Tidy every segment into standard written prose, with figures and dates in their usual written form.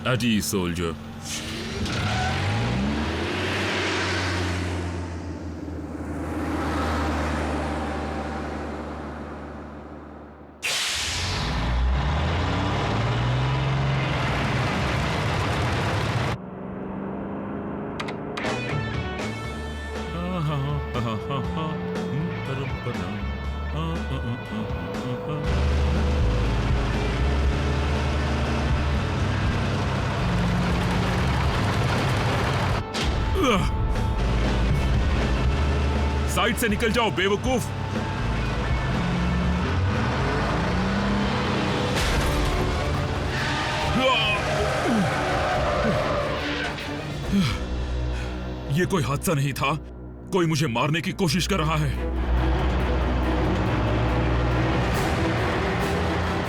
At ease, soldier. Side से निकल जाओ बेवकूफ। ये कोई हादसा नहीं था, कोई मुझे मारने की कोशिश कर रहा है।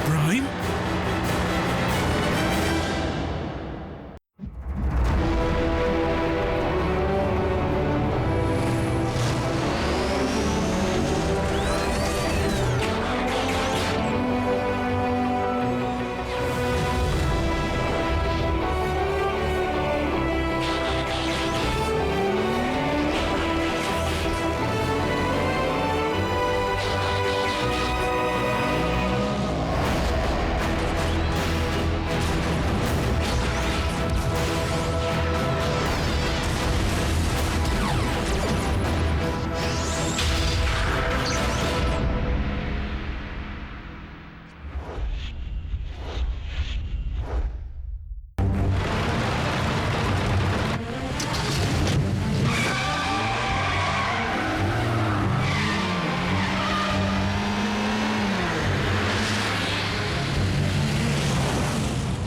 प्राइम?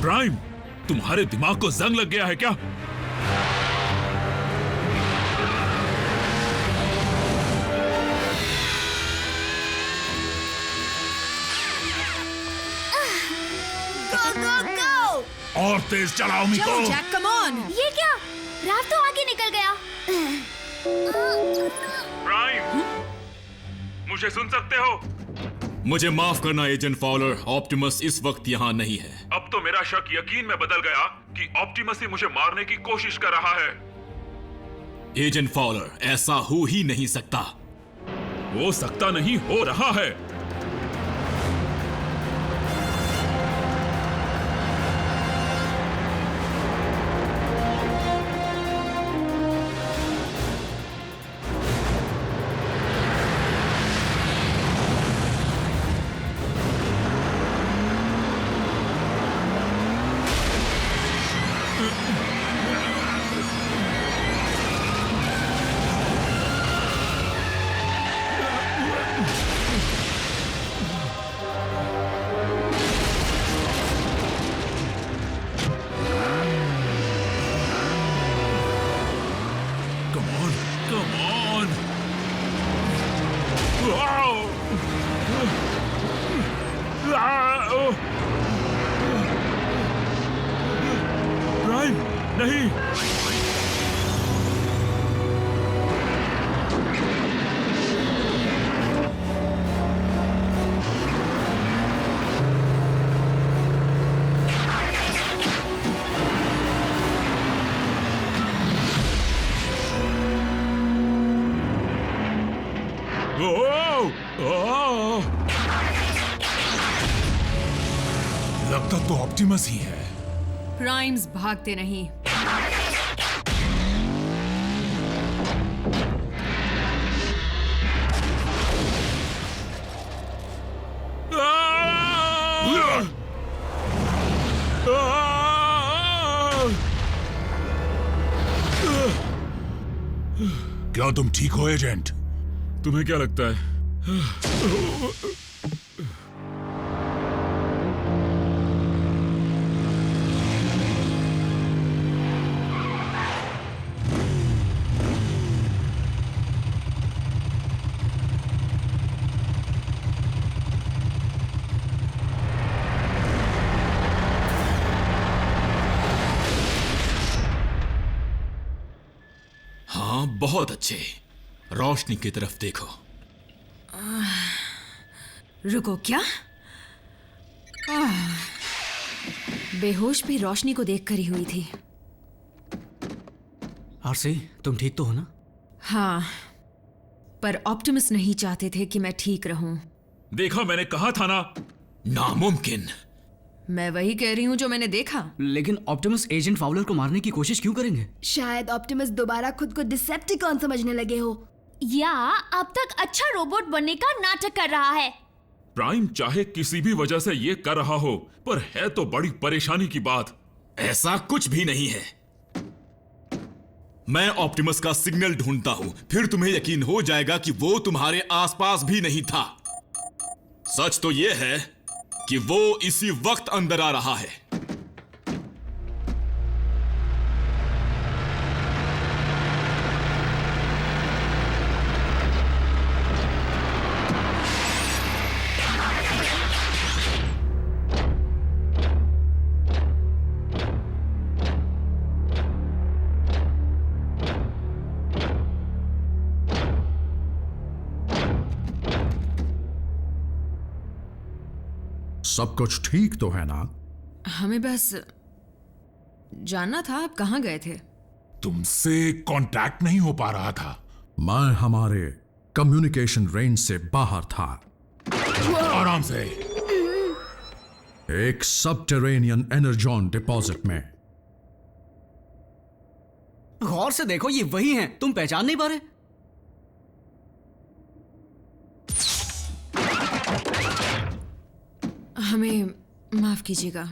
प्राइम, तुम्हारे दिमाग को जंग लग गया है क्या? Go, go, go! और तेज चलाओ मिको। चलो जैक, कम ऑन। ये क्या? राव तो आगे निकल गया। प्राइम, मुझे सुन सकते हो? मुझे माफ करना एजेंट फॉलर, ऑप्टिमस इस वक्त यहाँ नहीं है। अब तो मेरा शक यकीन में बदल गया कि ऑप्टिमस ही मुझे मारने की कोशिश कर रहा है। एजेंट फॉलर, ऐसा हो ही नहीं सकता। हो सकता नहीं, हो रहा है। प्राइम, नहीं। लगता तो ऑप्टिमस ही है। प्राइम्स भागते नहीं। क्या तुम ठीक हो एजेंट? तुम्हें क्या लगता है? हाँ, बहुत अच्छे। रोशनी की तरफ देखो। रुको, क्या? बेहोश भी रोशनी को देखकर ही हुई थी। आरसी, तुम ठीक तो हो ना? हाँ, पर ऑप्टिमस नहीं चाहते थे कि मैं ठीक रहूं। देखा, मैंने कहा था ना। नामुमकिन। मैं वही कह रही हूं जो मैंने देखा। लेकिन ऑप्टिमस एजेंट फाउलर को मारने की कोशिश क्यों करेंगे? शायद ऑप्टिमस दोबारा खुद को डिसेप्टिकॉन समझने लगे हो, या अब तक अच्छा रोबोट बनने का नाटक कर रहा है। प्राइम चाहे किसी भी वजह से ये कर रहा हो, पर है तो बड़ी परेशानी की बात। ऐसा कुछ भी नहीं है। मैं ऑप्टिमस का सिग्नल ढूंढता हूं, फिर तुम्हें यकीन हो जाएगा कि वो तुम्हारे आसपास भी नहीं था। सच तो यह है कि वो इसी वक्त अंदर आ रहा है। सब कुछ ठीक तो है ना? हमें बस जानना था आप कहाँ गए थे। तुमसे कांटेक्ट नहीं हो पा रहा था। मैं हमारे कम्युनिकेशन रेंज से बाहर था। आराम से। एक सबटेरेनियन एनर्जॉन डिपॉजिट में। गौर से देखो, ये वही हैं। तुम पहचान नहीं पा रहे? हमें माफ कीजिएगा।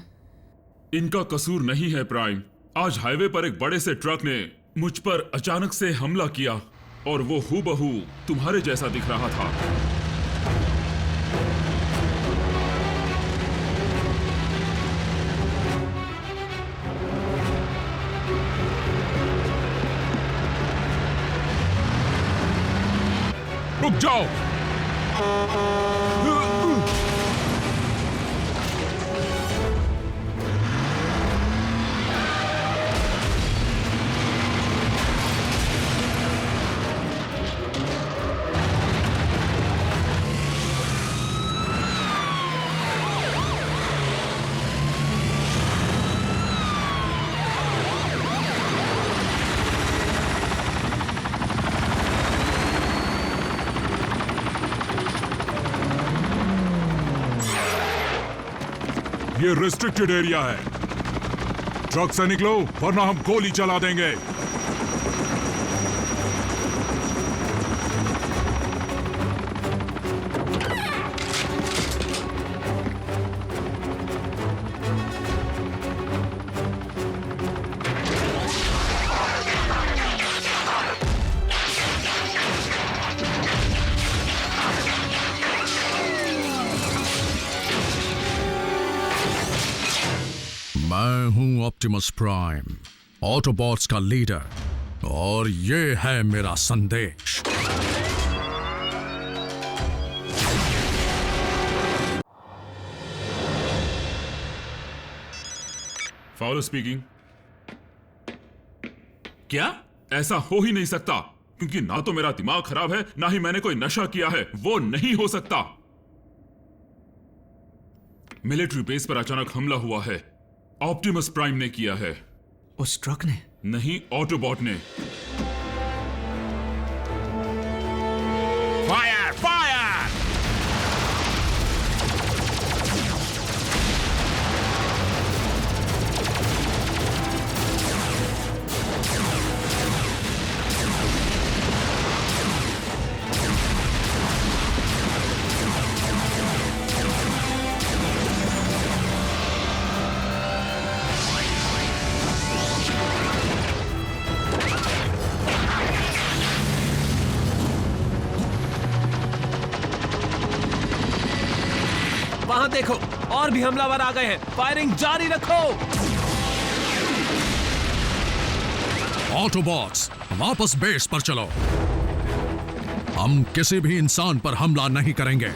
इनका कसूर नहीं है प्राइम। आज हाईवे पर एक बड़े से ट्रक ने मुझ पर अचानक से हमला किया और वो हूबहू तुम्हारे जैसा दिख रहा था। रुक जाओ। ये रिस्ट्रिक्टेड एरिया है। ट्रक से निकलो वरना हम गोली चला देंगे। मैं हूं ऑप्टिमस प्राइम, ऑटोबॉट्स का लीडर, और ये है मेरा संदेश। Fowler speaking. क्या? ऐसा हो ही नहीं सकता, क्योंकि ना तो मेरा दिमाग खराब है, ना ही मैंने कोई नशा किया है। वो नहीं हो सकता। मिलिट्री बेस पर अचानक हमला हुआ है। ऑप्टिमस प्राइम ने किया है। उस ट्रक ने? नहीं, ऑटोबॉट ने। Fire fire. वहां देखो, और भी हमलावर आ गए हैं। फायरिंग जारी रखो। ऑटोबॉट्स, वापस बेस पर चलो। हम किसी भी इंसान पर हमला नहीं करेंगे।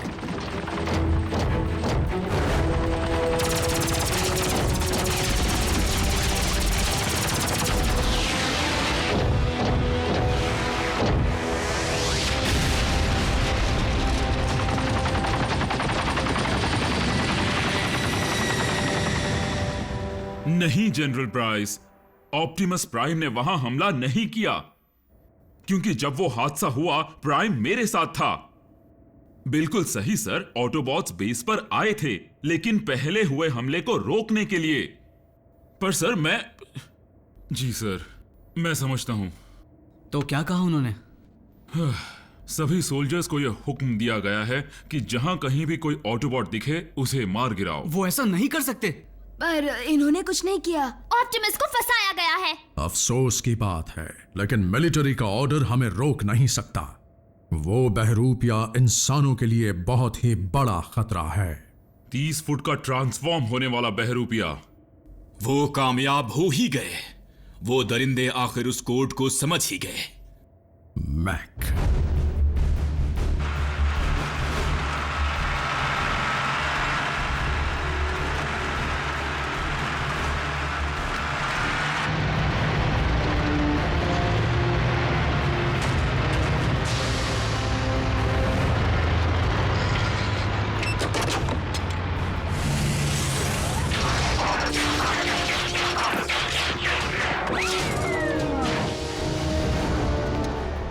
नहीं जनरल प्राइस, ऑप्टिमस प्राइम ने वहां हमला नहीं किया, क्योंकि जब वो हादसा हुआ प्राइम मेरे साथ था। बिल्कुल सही सर, ऑटोबॉट्स बेस पर आए थे, लेकिन पहले हुए हमले को रोकने के लिए। पर सर जी सर, मैं समझता हूं। तो क्या कहा उन्होंने? सभी सोल्जर्स को यह हुक्म दिया गया है कि जहां कहीं भी कोई ऑटोबॉट दिखे उसे मार गिराओ। वो ऐसा नहीं कर सकते। पर इन्होंने कुछ नहीं किया। ऑप्टिमस को फंसाया गया है। अफसोस की बात है, लेकिन मिलिट्री का ऑर्डर हमें रोक नहीं सकता। वो बहरूपिया इंसानों के लिए बहुत ही बड़ा खतरा है। 30 फुट का ट्रांसफॉर्म होने वाला बहरूपिया। वो कामयाब हो ही गए। वो दरिंदे आखिर उस कोड को समझ ही गए। मैक,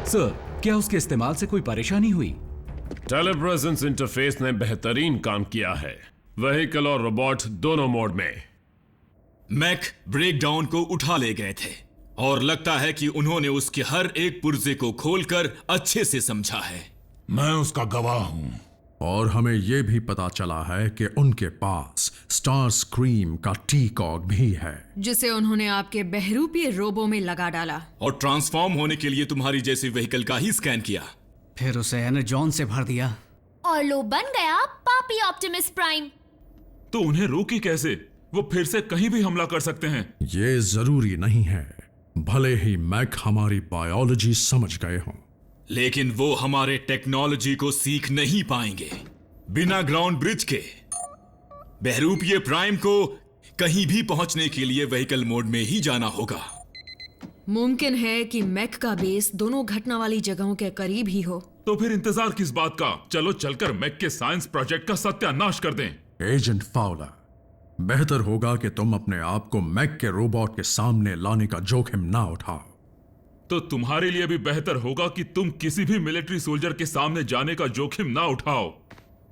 सर, क्या उसके इस्तेमाल से कोई परेशानी हुई? टेलीप्रेजेंस इंटरफेस ने बेहतरीन काम किया है, व्हीकल और रोबोट दोनों मोड में। मैक ब्रेकडाउन को उठा ले गए थे और लगता है कि उन्होंने उसके हर एक पुर्जे को खोलकर अच्छे से समझा है। मैं उसका गवाह हूं। और हमें यह भी पता चला है कि उनके पास स्टार स्क्रीम का टी-कॉग भी है, जिसे उन्होंने आपके बहरूपीय रोबो में लगा डाला। और ट्रांसफॉर्म होने के लिए तुम्हारी जैसी व्हीकल का ही स्कैन किया, फिर उसे एनर्जॉन से भर दिया और लो बन गया पापी ऑप्टिमस प्राइम। तो उन्हें रोकी कैसे? वो फिर से कहीं भी हमला कर सकते हैं। ये जरूरी नहीं है, भले ही मैक हमारी बायोलॉजी समझ गए हों। लेकिन वो हमारे टेक्नोलॉजी को सीख नहीं पाएंगे। बिना ग्राउंड ब्रिज के बहरूपीय प्राइम को कहीं भी पहुंचने के लिए व्हीकल मोड में ही जाना होगा। मुमकिन है कि मैक का बेस दोनों घटना वाली जगहों के करीब ही हो। तो फिर इंतजार किस बात का? चलो चलकर मैक के साइंस प्रोजेक्ट का सत्यानाश कर दें। एजेंट फाउलर, बेहतर होगा कि तुम अपने आप को मैक के रोबोट के सामने लाने का जोखिम ना उठाओ। तो तुम्हारे लिए भी बेहतर होगा कि तुम किसी भी मिलिट्री सोल्जर के सामने जाने का जोखिम ना उठाओ।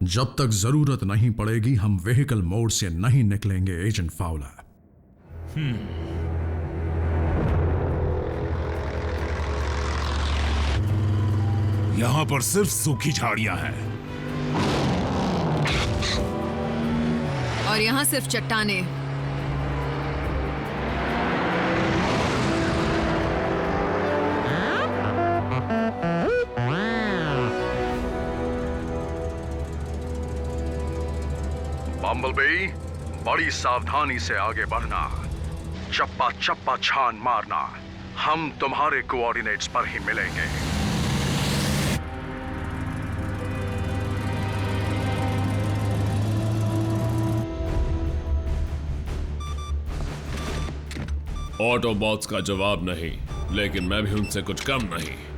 जब तक जरूरत नहीं पड़ेगी हम व्हीकल मोड से नहीं निकलेंगे एजेंट फाउलर। यहां पर सिर्फ सूखी झाड़ियां हैं। और यहाँ सिर्फ चट्टाने। बम्बलबी, बड़ी सावधानी से आगे बढ़ना, चप्पा चप्पा छान मारना। हम तुम्हारे कोऑर्डिनेट्स पर ही मिलेंगे। ऑटोबॉट्स का जवाब नहीं, लेकिन मैं भी उनसे कुछ कम नहीं।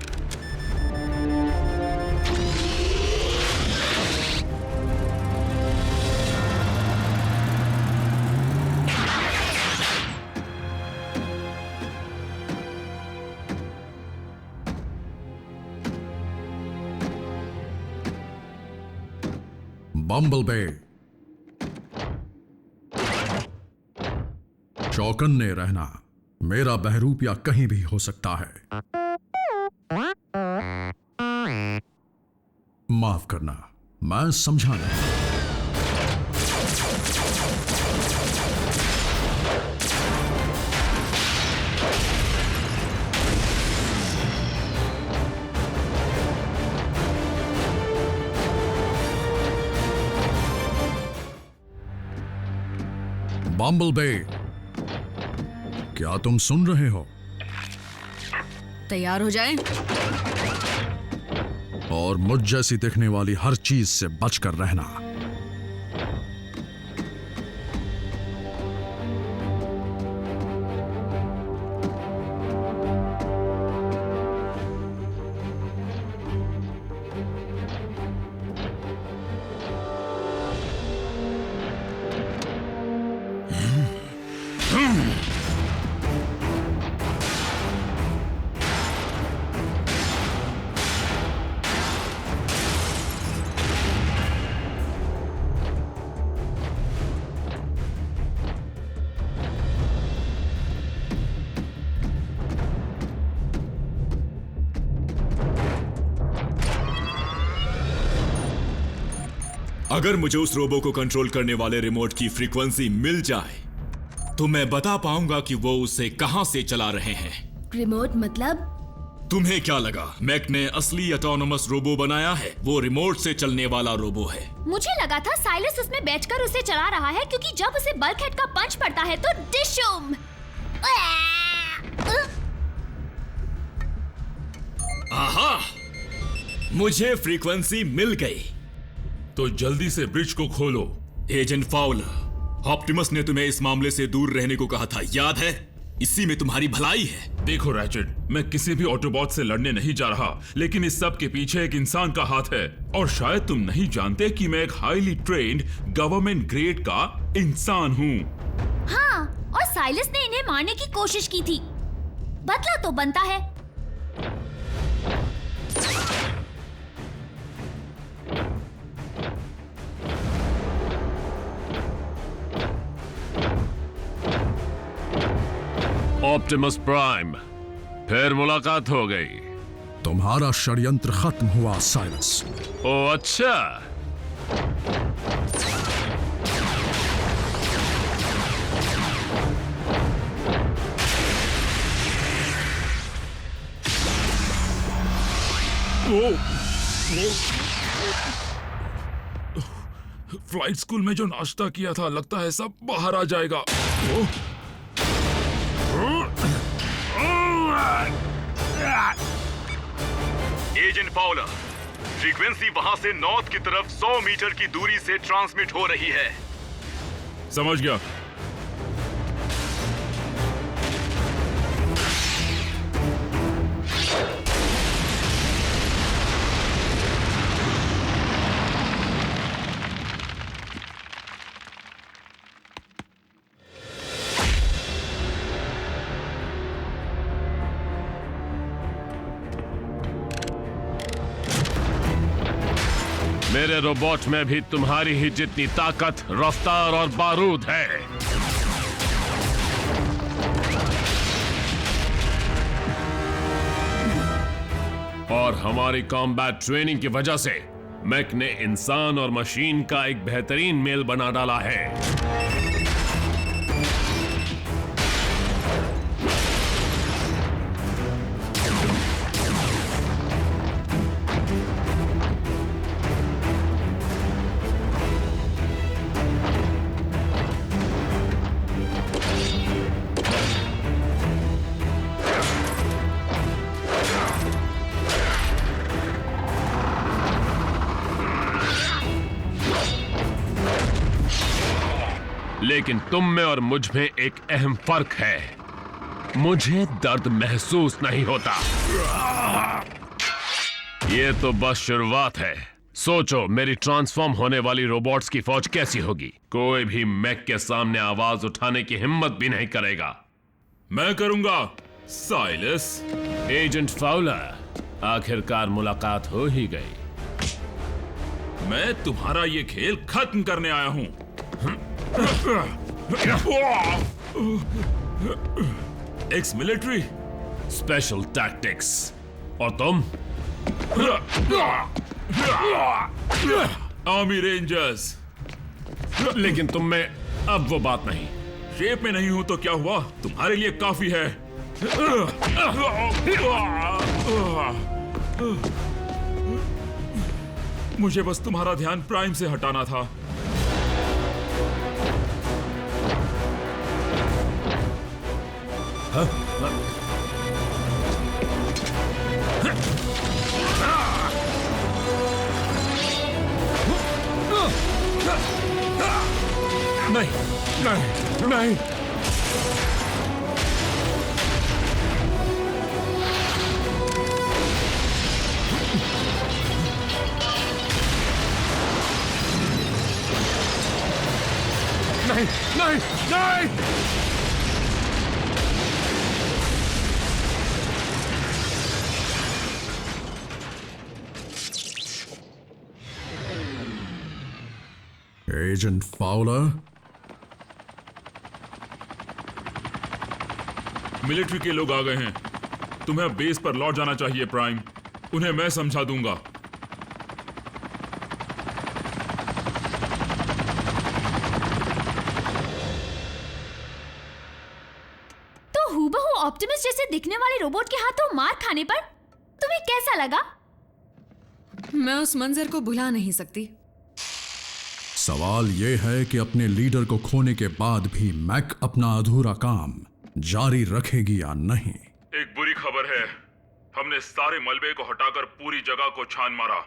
बम्बलबे, चौकन्ने रहना, मेरा बहरूपिया कहीं भी हो सकता है। माफ करना, मैं समझा नहीं। बम्बलबे, क्या तुम सुन रहे हो? तैयार हो जाए और मुझ जैसी दिखने वाली हर चीज से बचकर रहना। अगर मुझे उस रोबो को कंट्रोल करने वाले रिमोट की फ्रीक्वेंसी मिल जाए तो मैं बता पाऊंगा कि वो उसे कहां से चला रहे हैं। रिमोट मतलब? तुम्हें क्या लगा मैक ने असली ऑटोनोमस रोबो बनाया है? वो रिमोट से चलने वाला रोबो है। मुझे लगा था साइलस उसमें बैठकर उसे चला रहा है, क्योंकि जब उसे बल्कहेड का पंच पड़ता है तो डिशुम। आहा, मुझे फ्रीक्वेंसी मिल गई। तो जल्दी से ब्रिज को खोलो। एजेंट फाउलर, ऑप्टिमस ने तुम्हें इस मामले से दूर रहने को कहा था, याद है? इसी में तुम्हारी भलाई है। देखो रैचेट, मैं किसी भी ऑटोबॉट से लड़ने नहीं जा रहा, लेकिन इस सब के पीछे एक इंसान का हाथ है। और शायद तुम नहीं जानते कि मैं एक हाईली ट्रेन्ड गवर्नमेंट ग्रेड का इंसान हूँ। हाँ, और साइलस ने इन्हें मारने की कोशिश की थी। बदला तो बनता है। ऑप्टिमस प्राइम, फिर मुलाकात हो गई। तुम्हारा षड्यंत्र खत्म हुआ साइलस। ओ अच्छा। फ्लाइट स्कूल में जो नाश्ता किया था, लगता है सब बाहर आ जाएगा। एजेंट फाउलर, फ्रीक्वेंसी वहां से नॉर्थ की तरफ 100 मीटर की दूरी से ट्रांसमिट हो रही है। समझ गया। मेरे रोबोट में भी तुम्हारी ही जितनी ताकत, रफ्तार और बारूद है। और हमारी कॉम्बैट ट्रेनिंग की वजह से मैक ने इंसान और मशीन का एक बेहतरीन मेल बना डाला है। लेकिन तुम में और मुझ में एक अहम फर्क है। मुझे दर्द महसूस नहीं होता। ये तो बस शुरुआत है। सोचो, मेरी ट्रांसफॉर्म होने वाली रोबोट्स की फौज कैसी होगी। कोई भी मैक के सामने आवाज उठाने की हिम्मत भी नहीं करेगा। मैं करूंगा साइलस। एजेंट फाउलर, आखिरकार मुलाकात हो ही गई। मैं तुम्हारा ये खेल खत्म करने आया हूं। Ex military special tactics. और तुम? Army rangers. लेकिन तुम में अब वो बात नहीं। शेप में नहीं हूं तो क्या हुआ, तुम्हारे लिए काफी है। मुझे बस तुम्हारा ध्यान प्राइम से हटाना था। नहीं नहीं नहीं। नहीं नहीं नहीं। एजेंट फाउलर, मिलिट्री के लोग आ गए हैं। तुम्हें अब बेस पर लौट जाना चाहिए प्राइम। उन्हें मैं समझा दूंगा। साइलस जैसे दिखने वाले रोबोट के हाथों मार खाने पर तुम्हें कैसा लगा? मैं उस मंजर को भुला नहीं सकती। सवाल यह है कि अपने लीडर को खोने के बाद भी मैक अपना अधूरा काम जारी रखेगी या नहीं। एक बुरी खबर है, हमने सारे मलबे को हटाकर पूरी जगह को छान मारा,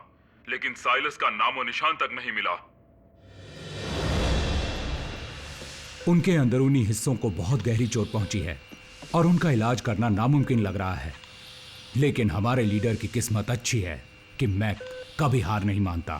लेकिन साइलस का नामो निशान तक नहीं मिला। उनके अंदरूनी हिस्सों को बहुत गहरी चोट पहुंची है और उनका इलाज करना नामुमकिन लग रहा है। लेकिन हमारे लीडर की किस्मत अच्छी है कि मैक कभी हार नहीं मानता।